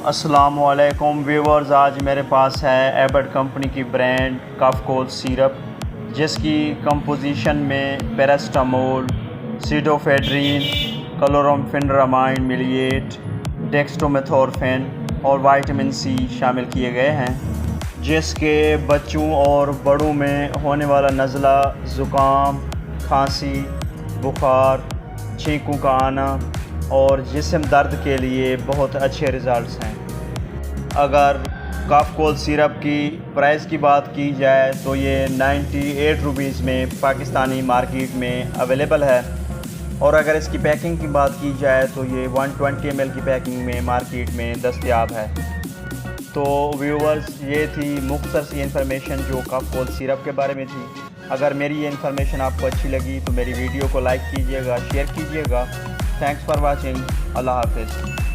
अस्सलामुअलैकुम व्यूवर्स, आज मेरे पास है एबट कंपनी की ब्रांड कफ कोल्ड सिरप, जिसकी कंपोजिशन में पैरास्टामोल, सीडोफेड्रिन, क्लोराम्फेनिरामाइड मिलिएट, डेक्स्ट्रोमेथोर्फेन और विटामिन सी शामिल किए गए हैं, जिसके बच्चों और बड़ों में होने वाला नज़ला, ज़ुकाम, खांसी, बुखार, छींकों का आना और जिस्म दर्द के लिए बहुत अच्छे रिज़ल्ट्स हैं। अगर कफ कोल्ड सिरप की प्राइस की बात की जाए तो ये 98 रुपीज़ में पाकिस्तानी मार्केट में अवेलेबल है, और अगर इसकी पैकिंग की बात की जाए तो ये 120 ml की पैकिंग में मार्केट में दस्तयाब है। तो व्यूवर्स, ये थी मुख्तसर सी इन्फॉर्मेशन जो कफ कोल्ड सिरप के बारे में थी। अगर मेरी ये इन्फॉर्मेशन आपको अच्छी लगी तो मेरी वीडियो को लाइक कीजिएगा, शेयर कीजिएगा। Thanks for watching. अल्लाह हाफिज़।